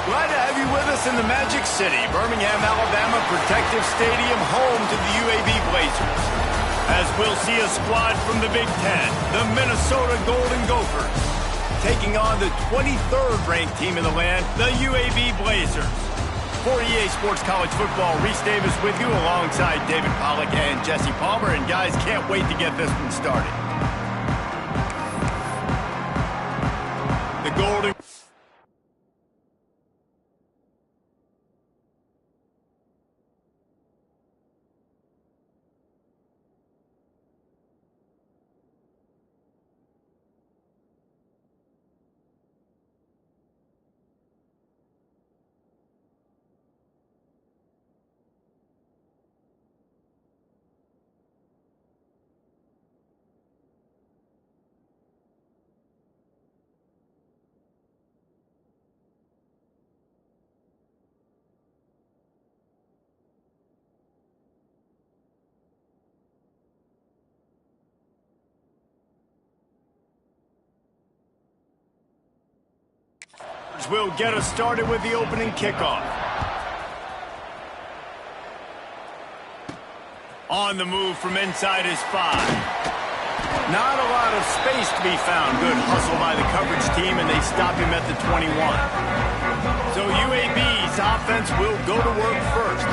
Glad to have you with us in the Magic City, Birmingham, Alabama Protective Stadium, home to the UAB Blazers. As we'll see a squad from the Big Ten, the Minnesota Golden Gophers, taking on the 23rd ranked team in the land, the UAB Blazers. For EA Sports College Football, Reese Davis with you alongside David Pollack and Jesse Palmer. And guys, can't wait to get this one started. The Golden... will get us started with the opening kickoff. On the move from inside his 5. Not a lot of space to be found. Good hustle by the coverage team, and they stop him at the 21. So UAB's offense will go to work first.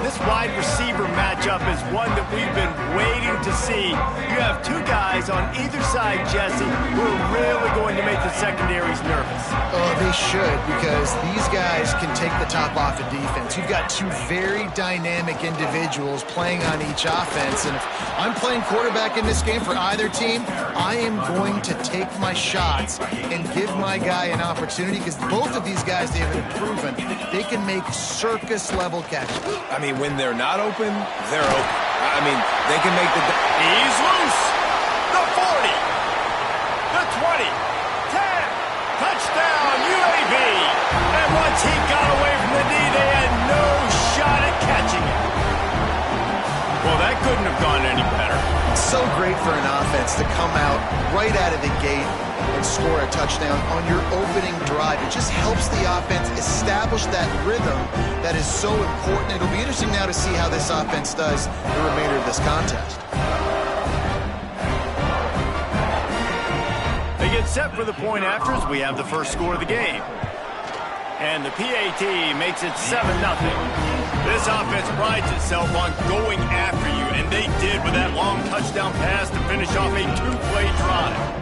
This wide receiver matchup is one that we've been waiting to see. You have two guys on either side, Jesse, who are really going to make the secondaries nervous. Oh, they should, because these guys can take the top off of defense. You've got two very dynamic individuals playing on each offense, and if I'm playing quarterback in this game for either team, I am going to take my shots and give my guy an opportunity, because both of these guys, they have proven they can make circus-level catches. I mean, when they're not open, they're open. I mean, they can make the... He's loose. The 40. The 20. 10. Touchdown, UAB. And once he got away from the knee, they had no shot at catching him. Well, that couldn't have gone any better. It's so great for an offense to come out right out of the gate and score a touchdown on your opening drive. It just helps the offense establish that rhythm that is so important. It'll be interesting now to see how this offense does the remainder of this contest. They get set for the point afters. We have the first score of the game. And the PAT makes it 7-0. This offense prides itself on going after you, and they did with that long touchdown pass to finish off a 2-play drive.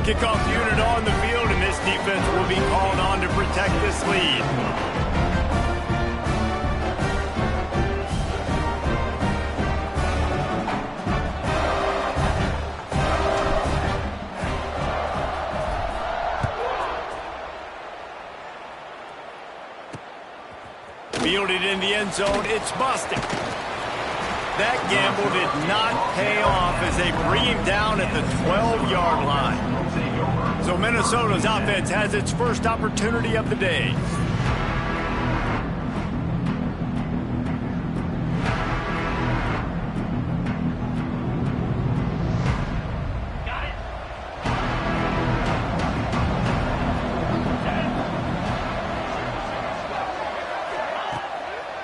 Kickoff unit on the field, and this defense will be called on to protect this lead. Fielded in the end zone, it's busted. That gamble did not pay off as they bring him down at the 12-yard line. So Minnesota's offense has its first opportunity of the day.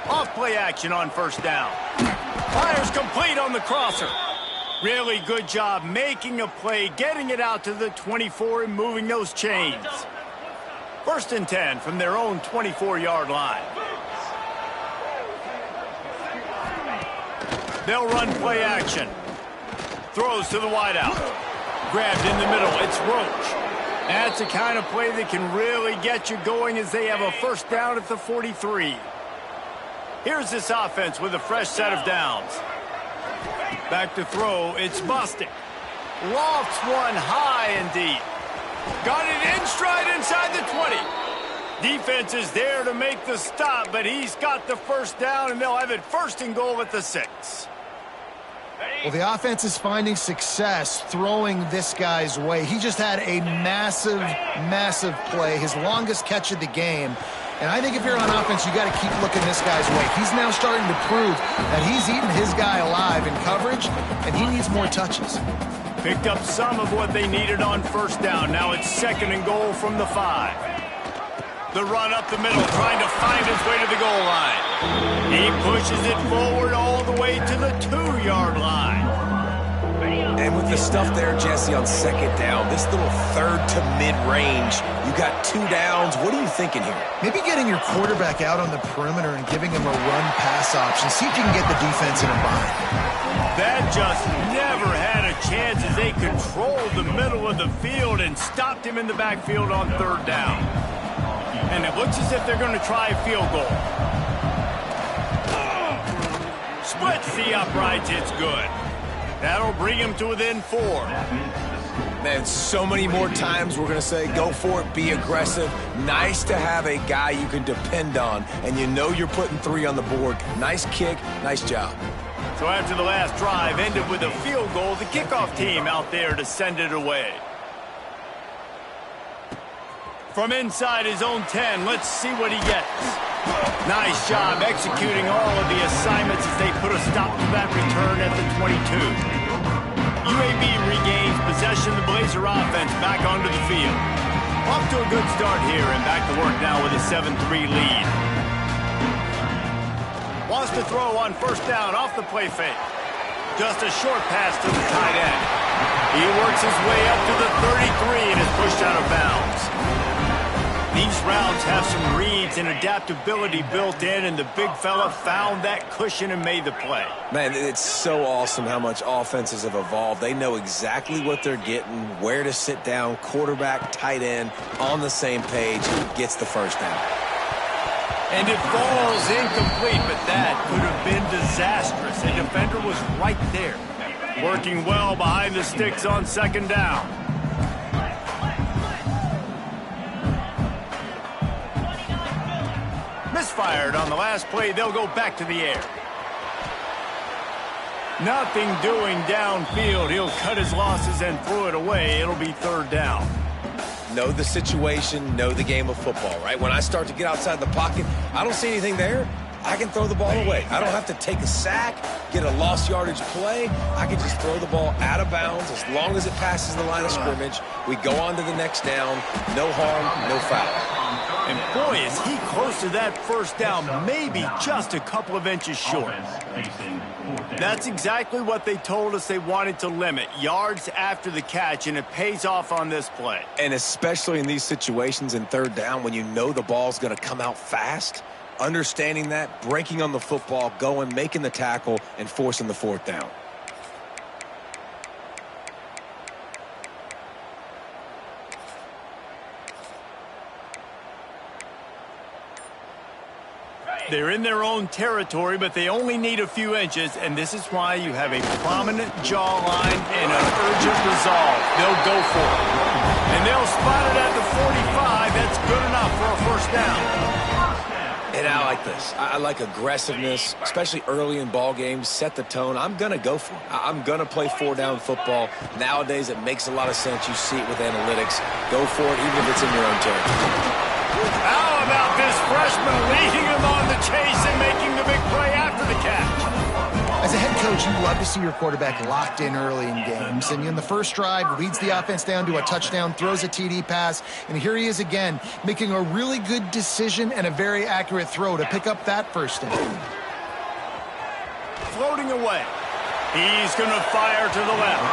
Off-play action on first down. Fires complete on the crosser. Really good job making a play, getting it out to the 24 and moving those chains. 1st and 10 from their own 24-yard line. They'll run play action. Throws to the wideout. Grabbed in the middle. It's Roach. That's the kind of play that can really get you going as they have a first down at the 43. Here's this offense with a fresh set of downs. Back to throw, it's Bostic. Lofts one high and deep. Got it in stride inside the 20. Defense is there to make the stop, but he's got the first down, and they'll have it 1st and goal at the 6. Well, the offense is finding success throwing this guy's way. He just had a massive, massive play, his longest catch of the game. And I think if you're on offense, you got to keep looking this guy's way. He's now starting to prove that he's eating his guy alive in coverage, and he needs more touches. Picked up some of what they needed on first down. Now it's 2nd and goal from the 5. The run up the middle, trying to find his way to the goal line. He pushes it forward all the way to the 2-yard line. And with the stuff there, Jesse, on second down, this little third to mid-range, you got 2 downs. What are you thinking here? Maybe getting your quarterback out on the perimeter and giving him a run-pass option. See if you can get the defense in a bind. That just never had a chance as they controlled the middle of the field and stopped him in the backfield on 3rd down. And it looks as if they're going to try a field goal. Splits the uprights. It's good. That'll bring him to within 4. Man, so many more times we're going to say, go for it, be aggressive. Nice to have a guy you can depend on, and you know you're putting 3 on the board. Nice kick, nice job. So after the last drive ended with a field goal, the kickoff team out there to send it away. From inside his own 10, let's see what he gets. Nice job executing all of the assignments as they put a stop to that return at the 22. UAB regains possession of the Blazer offense back onto the field. Off to a good start here and back to work now with a 7-3 lead. Wants to throw on 1st down off the play fake. Just a short pass to the tight end. He works his way up to the 33 and is pushed out of bounds. These routes have some reads and adaptability built in, and the big fella found that cushion and made the play. Man, it's so awesome how much offenses have evolved. They know exactly what they're getting, where to sit down, quarterback, tight end, on the same page, gets the 1st down. And it falls incomplete, but that could have been disastrous. The defender was right there, working well behind the sticks on 2nd down. Misfired on the last play. They'll go back to the air. Nothing doing downfield. He'll cut his losses and throw it away. It'll be 3rd down. Know the situation, know the game of football, right? When I start to get outside the pocket, I don't see anything there. I can throw the ball away. I don't have to take a sack, get a lost yardage play. I can just throw the ball out of bounds as long as it passes the line of scrimmage. We go on to the next down. No harm, no foul. And boy, is he close to that 1st down, maybe just a couple of inches short. That's exactly what they told us they wanted to limit, yards after the catch, and it pays off on this play. And especially in these situations in 3rd down when you know the ball's going to come out fast, understanding that, breaking on the football, going, making the tackle, and forcing the 4th down. They're in their own territory, but they only need a few inches, and this is why you have a prominent jawline and an urgent resolve. They'll go for it. And they'll spot it at the 45. That's good enough for a 1st down. And I like this. I like aggressiveness, especially early in ball games. Set the tone. I'm going to go for it. I'm going to play 4-down football. Nowadays, it makes a lot of sense. You see it with analytics. Go for it, even if it's in your own territory. How about this freshman leading him on the chase and making the big play after the catch? As a head coach, you love to see your quarterback locked in early in games. And in the first drive, leads the offense down to a touchdown, throws a TD pass, and here he is again, making a really good decision and a very accurate throw to pick up that 1st down. Floating away. He's going to fire to the left.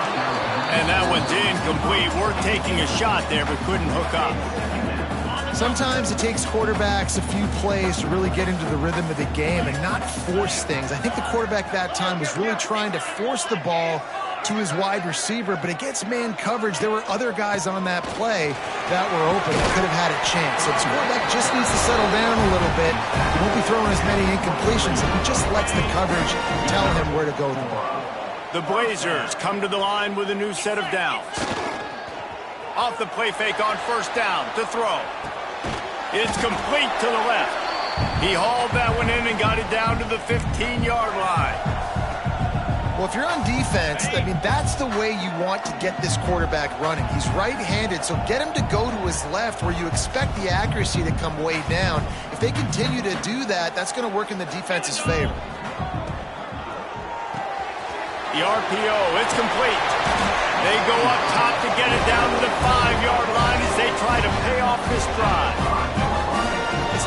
And that one's incomplete. Worth taking a shot there, but couldn't hook up. Sometimes it takes quarterbacks a few plays to really get into the rhythm of the game and not force things. I think the quarterback that time was really trying to force the ball to his wide receiver, but against man coverage, there were other guys on that play that were open that could have had a chance. So the quarterback just needs to settle down a little bit. He won't be throwing as many incompletions if he just lets the coverage tell him where to go with the ball. The Blazers come to the line with a new set of downs. Off the play fake on 1st down to throw. It's complete to the left. He hauled that one in and got it down to the 15-yard line. Well, if you're on defense, I mean, that's the way you want to get this quarterback running. He's right-handed, so get him to go to his left where you expect the accuracy to come way down. If they continue to do that, that's going to work in the defense's favor. The RPO, it's complete. They go up top to get it down to the 5-yard line as they try to pay off this drive.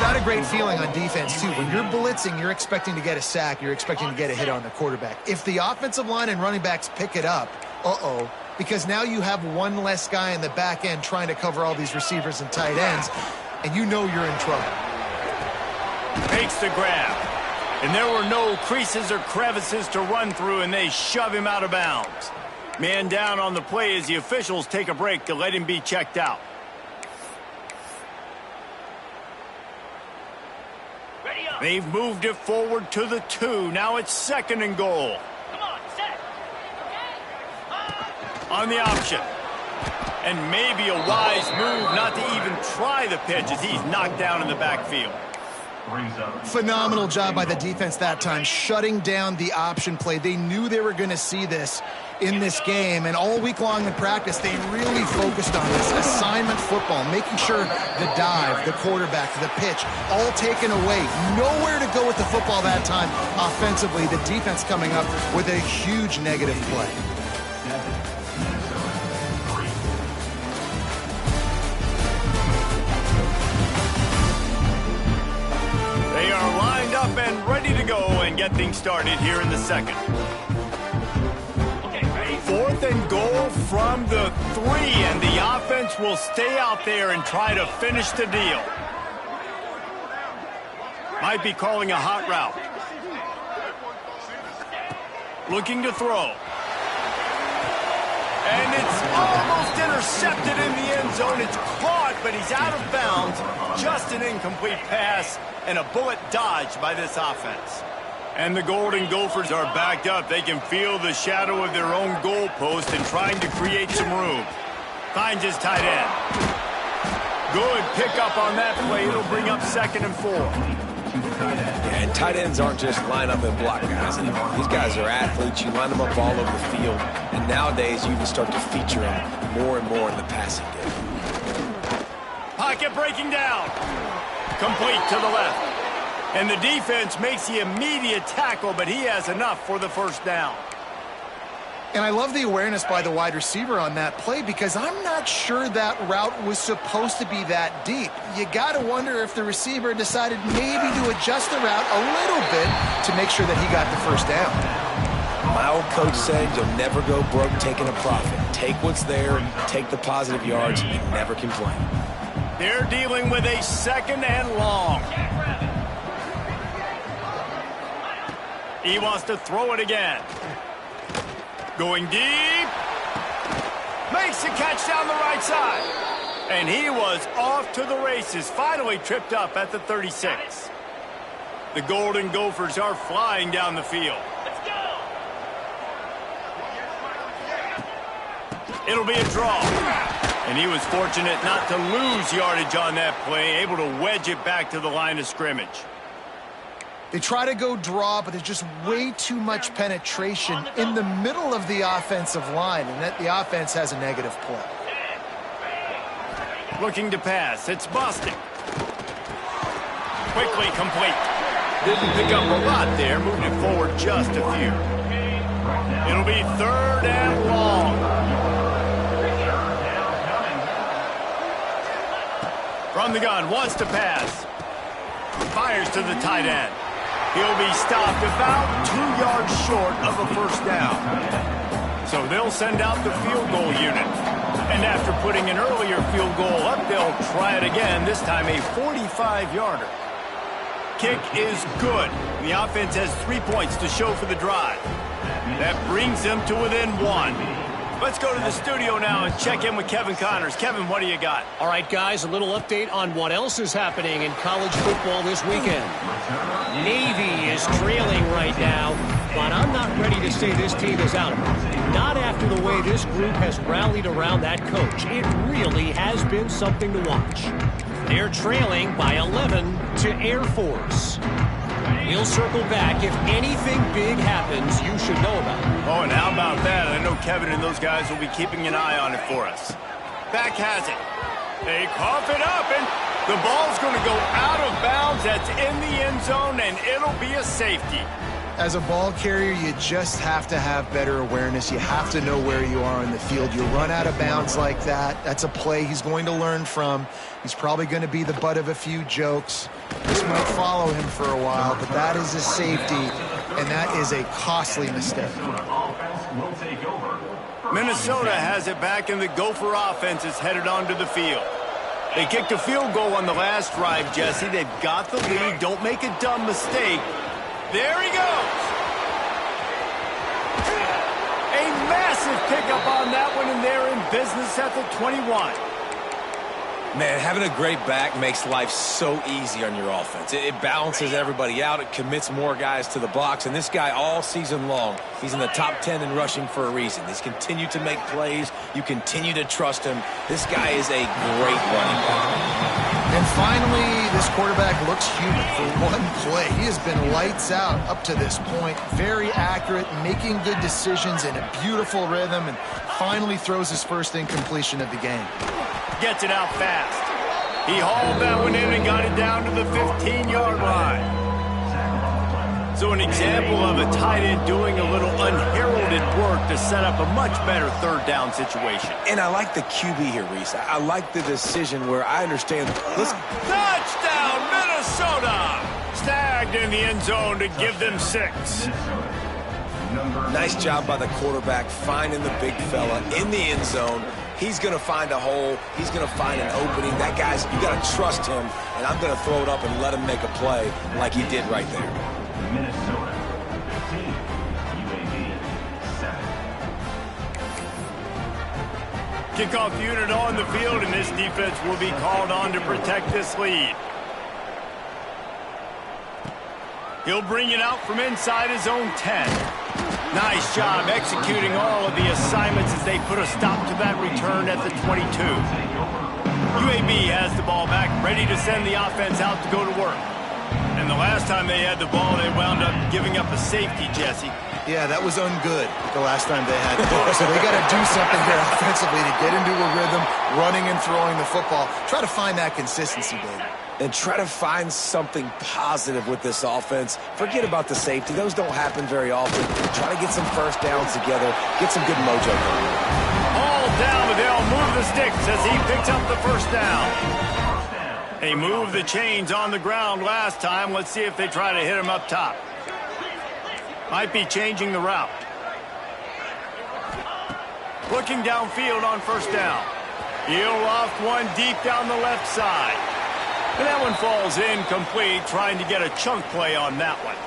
not a great feeling on defense, too. When you're blitzing, you're expecting to get a sack. You're expecting to get a hit on the quarterback. If the offensive line and running backs pick it up, because now you have one less guy in the back end trying to cover all these receivers and tight ends, and you know you're in trouble. Makes the grab. And there were no creases or crevices to run through, and they shove him out of bounds. Man down on the play as the officials take a break to let him be checked out. They've moved it forward to the 2. Now it's 2nd and goal. On the option. And maybe a wise move not to even try the pitch as he's knocked down in the backfield. Phenomenal job by the defense that time, shutting down the option play. They knew they were going to see this in this game, and all week long in practice, they really focused on this assignment football, making sure the dive, the quarterback, the pitch, all taken away. Nowhere to go with the football that time offensively. The defense coming up with a huge negative play. They are lined up and ready to go and get things started here in the 2nd. 4th and goal from the 3, and the offense will stay out there and try to finish the deal. Might be calling a hot route. Looking to throw. And it's almost intercepted in the end zone. It's caught, but he's out of bounds. Just an incomplete pass and a bullet dodged by this offense. And the Golden Gophers are backed up. They can feel the shadow of their own goalpost and trying to create some room. Finds his tight end. Good pickup on that play. It'll bring up 2nd and 4. And tight ends aren't just line up and block guys anymore. These guys are athletes. You line them up all over the field. And nowadays, you can start to feature them more and more in the passing game. Pocket breaking down. Complete to the left. And the defense makes the immediate tackle, but he has enough for the 1st down. And I love the awareness by the wide receiver on that play because I'm not sure that route was supposed to be that deep. You got to wonder if the receiver decided maybe to adjust the route a little bit to make sure that he got the 1st down. My old coach said you'll never go broke taking a profit. Take what's there, take the positive yards, and never complain. They're dealing with a 2nd and long. He wants to throw it again. Going deep. Makes the catch down the right side. And he was off to the races. Finally tripped up at the 36. The Golden Gophers are flying down the field. Let's go. It'll be a draw. And he was fortunate not to lose yardage on that play, able to wedge it back to the line of scrimmage. They try to go draw, but there's just way too much penetration in the middle of the offensive line, and that the offense has a negative play. Looking to pass. It's Bostic. Quickly complete. Didn't pick up a lot there. Moved it forward just a few. It'll be 3rd and long. From the gun. Wants to pass. Fires to the tight end. He'll be stopped about 2 yards short of a 1st down. So they'll send out the field goal unit. And after putting an earlier field goal up, they'll try it again, this time a 45-yarder. Kick is good. The offense has 3 points to show for the drive. That brings them to within 1. Let's go to the studio now and check in with Kevin Connors. Kevin, what do you got? All right, guys, a little update on what else is happening in college football this weekend. Navy is trailing right now, but I'm not ready to say this team is out of it. Not after the way this group has rallied around that coach. It really has been something to watch. They're trailing by 11 to Air Force. We'll circle back. If anything big happens, you should know about it. Oh, and how about that? I know Kevin and those guys will be keeping an eye on it for us. Back has it. They cough it up, and the ball's going to go out of bounds. That's in the end zone, and it'll be a safety. As a ball carrier, you just have to have better awareness. You have to know where you are on the field. You run out of bounds like that. That's a play he's going to learn from. He's probably going to be the butt of a few jokes. This might follow him for a while, but that is a safety, and that is a costly mistake. Minnesota has it back, and the Gopher offense is headed onto the field. They kicked a field goal on the last drive, Jesse. They've got the lead. Don't make a dumb mistake. There he goes. A massive pickup on that one, and they're in business at the 21. Man, having a great back makes life so easy on your offense. It balances everybody out. It commits more guys to the box. And this guy all season long, he's in the top 10 in rushing for a reason. He's continued to make plays. You continue to trust him. This guy is a great running back. And finally, this quarterback looks human for one play. He has been lights out up to this point. Very accurate, making good decisions in a beautiful rhythm, and finally throws his first incompletion of the game. Gets it out fast. He hauled that one in and got it down to the 15-yard line. So an example of a tight end doing a little unheralded work to set up a much better third down situation. And I like the QB here, Reese. I like the decision where I understand. Touchdown, Minnesota! Snagged in the end zone to give them 6. Nice job by the quarterback finding the big fella in the end zone. He's going to find a hole. He's going to find an opening. That guy's, you got to trust him, and I'm going to throw it up and let him make a play like he did right there. Minnesota 15, UAB 7. Kickoff unit on the field, and this defense will be called on to protect this lead. He'll bring it out from inside his own 10. Nice job executing all of the assignments as they put a stop to that return at the 22. UAB has the ball back, ready to send the offense out to go to work. And the last time they had the ball, they wound up giving up a safety, Jesse. Yeah, that was ungood the last time they had the ball. So they got to do something here offensively to get into a rhythm, running and throwing the football. Try to find that consistency, baby. And try to find something positive with this offense. Forget about the safety. Those don't happen very often. Try to get some first downs together. Get some good mojo going. All down, but they'll move the sticks as he picks up the first down. They moved the chains on the ground last time. Let's see if they try to hit him up top. Might be changing the route. Looking downfield on first down. He'll loft one deep down the left side. And that one falls incomplete, trying to get a chunk play on that one.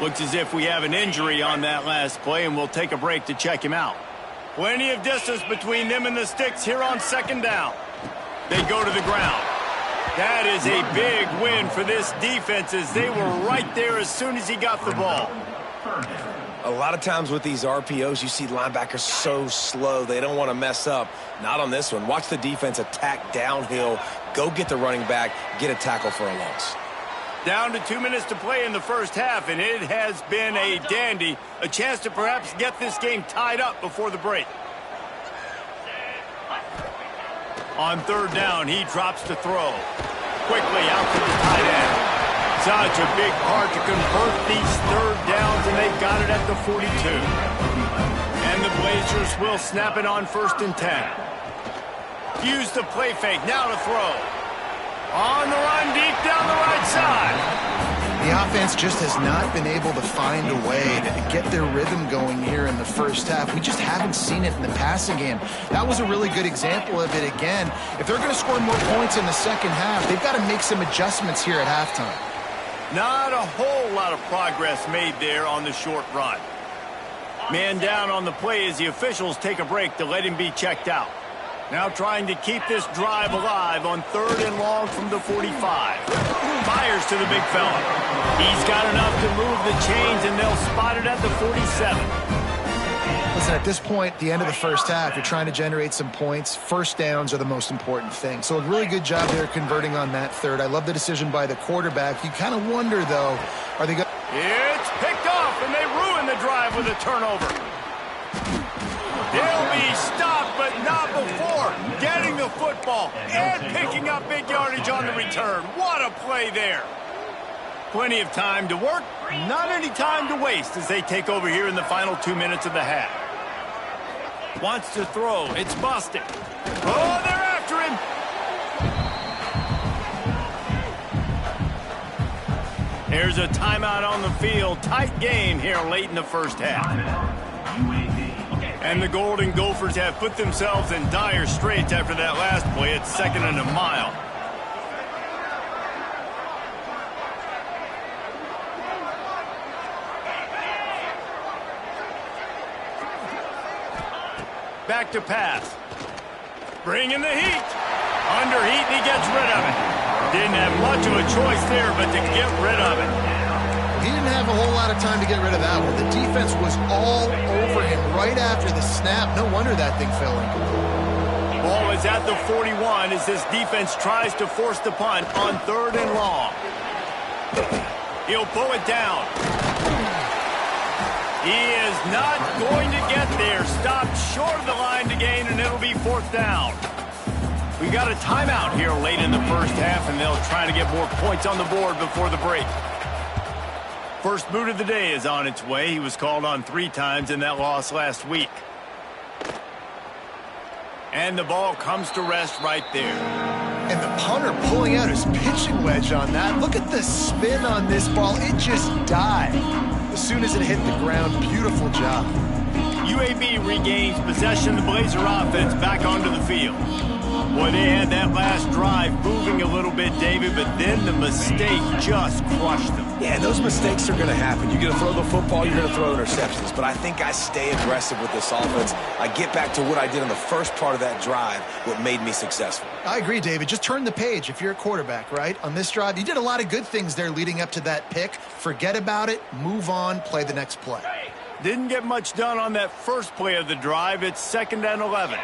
Looks as if we have an injury on that last play, and we'll take a break to check him out. Plenty of distance between them and the sticks here on second down. They go to the ground. That is a big win for this defense as they were right there as soon as he got the ball. A lot of times with these RPOs, you see linebackers so slow, they don't want to mess up. Not on this one. Watch the defense attack downhill, go get the running back, get a tackle for a loss. Down to 2 minutes to play in the first half, and it has been a dandy. A chance to perhaps get this game tied up before the break. On third down, he drops to throw. Quickly out to the tight end. Such a big part to convert these third downs, and they've got it at the 42. And the Blazers will snap it on 1st and 10. Use the play fake, now to throw. On the run, deep down the right side. The offense just has not been able to find a way to get their rhythm going here in the first half. We just haven't seen it in the passing game. That was a really good example of it again. If they're going to score more points in the second half, they've got to make some adjustments here at halftime. Not a whole lot of progress made there on the short run. Man down on the play as the officials take a break to let him be checked out. Now trying to keep this drive alive on 3rd and long from the 45. Fires to the big fella. He's got enough to move the chains, and they'll spot it at the 47. Listen, at this point, the end of the first half, you're trying to generate some points. First downs are the most important thing. So a really good job there converting on that third. I love the decision by the quarterback. You kind of wonder, though, are they going to... It's picked off, and they ruin the drive with a turnover. They'll be stopped, but not before getting the football and picking up big yardage on the return. What a play there. Plenty of time to work, not any time to waste as they take over here in the final 2 minutes of the half. Wants to throw. It's busted. Oh, they're after him. There's a timeout on the field. Tight game here late in the first half. And the Golden Gophers have put themselves in dire straits after that last play. It's 2nd and a mile. Back to pass. Bringing the heat. Under heat, and he gets rid of it. Didn't have much of a choice there, but to get rid of it. He didn't have a whole lot of time to get rid of that one. The defense was all over him right after the snap. No wonder that thing fell in. Ball is at the 41 as this defense tries to force the punt on 3rd and long. He'll pull it down. He is not going to get there. Stopped short of the line to gain, and it'll be 4th down. We got a timeout here late in the first half, and they'll try to get more points on the board before the break. First boot of the day is on its way. He was called on 3 times in that loss last week. And the ball comes to rest right there. And the punter pulling out his pitching wedge on that. Look at the spin on this ball. It just died as soon as it hit the ground. Beautiful job. UAB regains possession of the Blazer offense back onto the field. Boy, they had that last drive moving a little bit, David, but then the mistake just crushed them. Yeah, those mistakes are going to happen. You're going to throw the football, you're going to throw interceptions. But I think I stay aggressive with this offense. I get back to what I did on the first part of that drive, what made me successful. I agree, David. Just turn the page if you're a quarterback, right? On this drive, you did a lot of good things there leading up to that pick. Forget about it, move on, play the next play. Didn't get much done on that first play of the drive. It's 2nd and 11.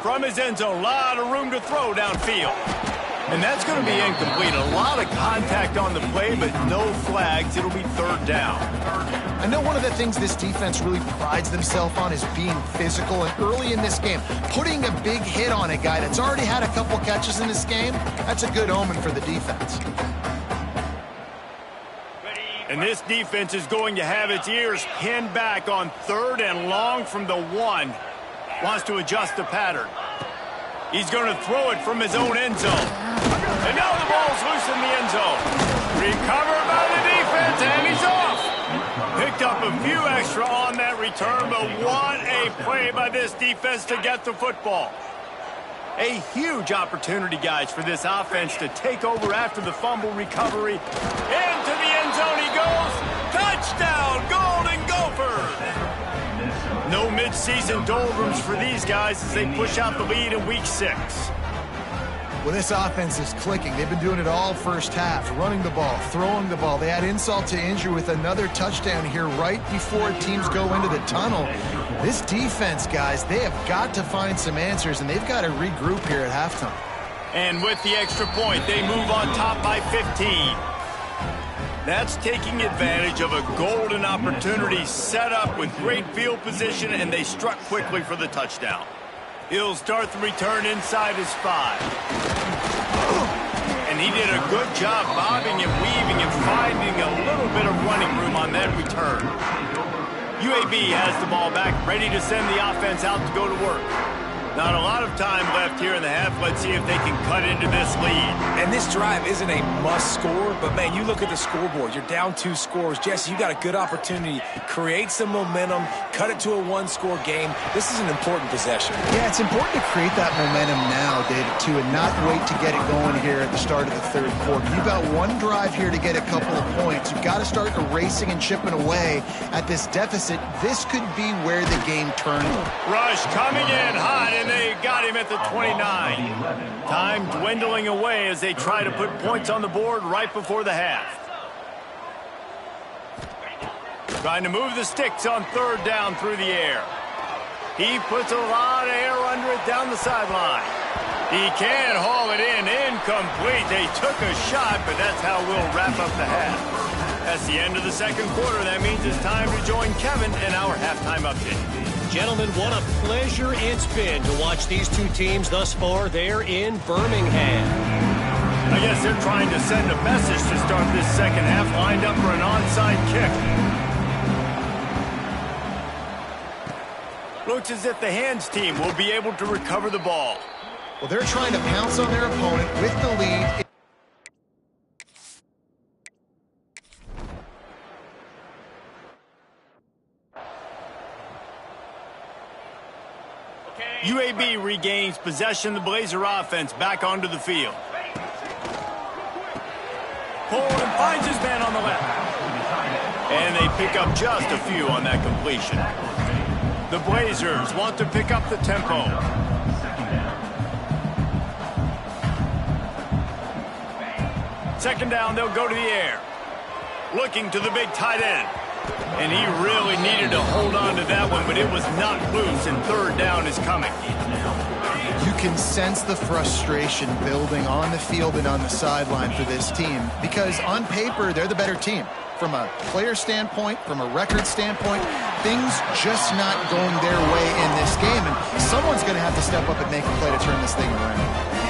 From his end zone, a lot of room to throw downfield. And that's going to be incomplete. A lot of contact on the play, but no flags. It'll be 3rd down. I know one of the things this defense really prides themselves on is being physical. And early in this game, putting a big hit on a guy that's already had a couple catches in this game, that's a good omen for the defense. And this defense is going to have its ears pinned back on 3rd and long from the 1. Wants to adjust the pattern. He's going to throw it from his own end zone. And now the ball's loose in the end zone. Recovered by the defense, and he's off. Picked up a few extra on that return, but what a play by this defense to get the football. A huge opportunity, guys, for this offense to take over after the fumble recovery. Into the end zone he goes. Touchdown, Golden Gophers! No midseason doldrums for these guys as they push out the lead in Week 6. Well, this offense is clicking. They've been doing it all first half, running the ball, throwing the ball. They add insult to injury with another touchdown here right before teams go into the tunnel. This defense, guys, they have got to find some answers, and they've got to regroup here at halftime. And with the extra point, they move on top by 15. That's taking advantage of a golden opportunity set up with great field position, and they struck quickly for the touchdown. He'll start the return inside his 5. And he did a good job bobbing and weaving and finding a little bit of running room on that return. UAB has the ball back, ready to send the offense out to go to work. Not a lot of time left here in the half. Let's see if they can cut into this lead. And this drive isn't a must score, but man, you look at the scoreboard. You're down 2 scores. Jesse, you got a good opportunity. Create some momentum. Cut it to a 1-score game. This is an important possession. Yeah, it's important to create that momentum now, David, too, and not wait to get it going here at the start of the 3rd quarter. You've got one drive here to get a couple of points. You've got to start erasing and chipping away at this deficit. This could be where the game turns. Rush coming in hot, and they got him at the 29. Time dwindling away as they try to put points on the board right before the half. Trying to move the sticks on 3rd down through the air. He puts a lot of air under it down the sideline. He can haul it in. Incomplete. They took a shot, but that's how we'll wrap up the half. That's the end of the 2nd quarter. That means it's time to join Kevin in our halftime update. Gentlemen, what a pleasure it's been to watch these two teams thus far there in Birmingham. I guess they're trying to send a message to start this 2nd half, lined up for an onside kick. Looks as if the hands team will be able to recover the ball. Well, they're trying to pounce on their opponent with the lead. UAB regains possession of the Blazer offense back onto the field. Poland finds his man on the left. And they pick up just a few on that completion. The Blazers want to pick up the tempo. Second down, they'll go to the air. Looking to the big tight end. And he really needed to hold on to that one, but it was not loose, and third down is coming. You can sense the frustration building on the field and on the sideline for this team because on paper, they're the better team. From a player standpoint, from a record standpoint, things just not going their way in this game, and someone's going to have to step up and make a play to turn this thing around.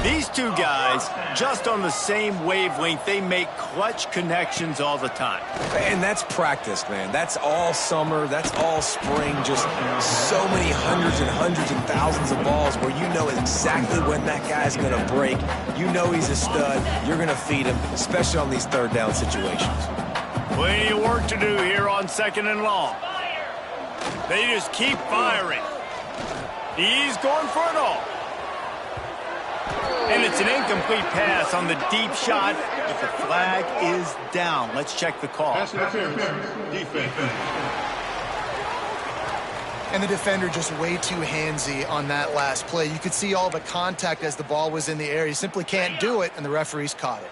These two guys, just on the same wavelength, they make clutch connections all the time. And that's practice, man. That's all summer. That's all spring. Just so many hundreds and thousands of balls where you know exactly when that guy's going to break. You know he's a stud. You're going to feed him, especially on these third down situations. Plenty of work to do here on second and long. They just keep firing. He's going for it all. And it's an incomplete pass on the deep shot, but the flag is down. Let's check the call. Pass interference. Defense. And the defender just way too handsy on that last play. You could see all the contact as the ball was in the air. He simply can't do it, and the referees caught it.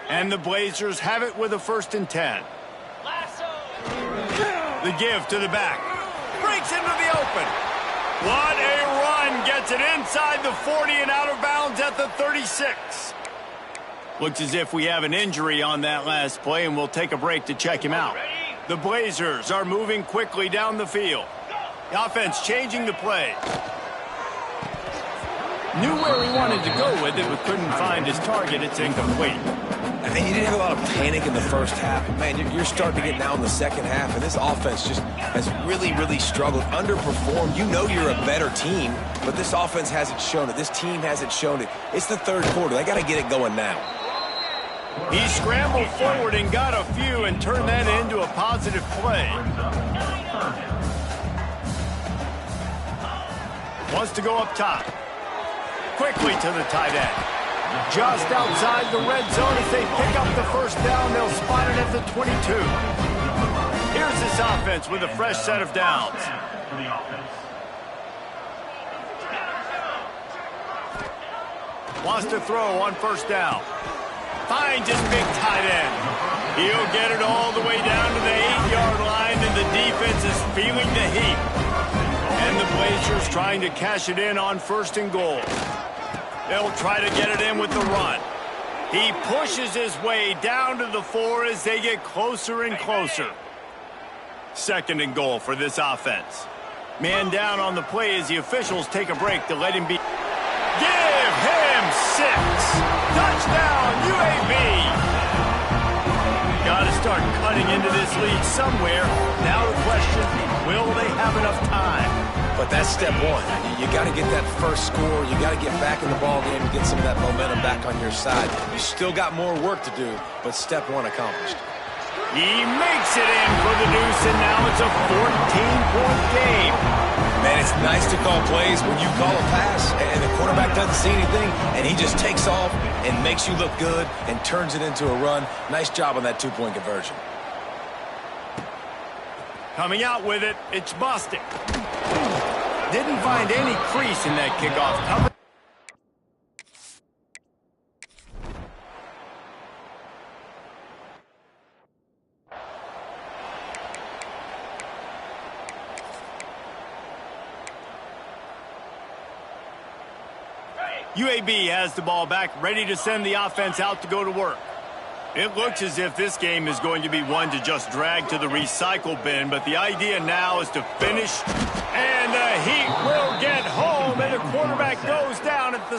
And the Blazers have it with a 1st and 10. The give to the back. Breaks into the open. What a run. Gets it inside the 40 and out of bounds at the 36. Looks as if we have an injury on that last play, and we'll take a break to check him out. The Blazers are moving quickly down the field. The offense changing the play. Knew where he wanted to go with it, but couldn't find his target. It's incomplete. I mean, you didn't have a lot of panic in the first half. Man, you're starting to get now in the second half, and this offense just has really struggled, underperformed. You know you're a better team, but this offense hasn't shown it. This team hasn't shown it. It's the third quarter. They got to get it going now. He scrambled forward and got a few and turned that into a positive play. Wants to go up top. Quickly to the tight end. Just outside the red zone as they pick up the first down. They'll spot it at the 22. Here's this offense with a fresh set of downs. Wants to throw on first down. Finds his big tight end. He'll get it all the way down to the 8-yard line, and the defense is feeling the heat. And the Blazers trying to cash it in on 1st and goal. They'll try to get it in with the run. He pushes his way down to the 4 as they get closer and closer. 2nd and goal for this offense. Man down on the play as the officials take a break to let him be. Give him 6. Touchdown, UAB. Got to start cutting into this lead somewhere. Now the question, will they have enough time? But that's step one. You got to get that first score. You got to get back in the ball game and get some of that momentum back on your side. You still got more work to do, but step one accomplished. He makes it in for the deuce, and now it's a 14-point game. Man, it's nice to call plays when you call a pass and the quarterback doesn't see anything, and he just takes off and makes you look good and turns it into a run. Nice job on that 2-point conversion. Coming out with it, it's Bostic. Didn't find any crease in that kickoff cover. UAB has the ball back, ready to send the offense out to go to work. It looks as if this game is going to be one to just drag to the recycle bin, but the idea now is to finish, and the Heat will get home, and the quarterback goes down at the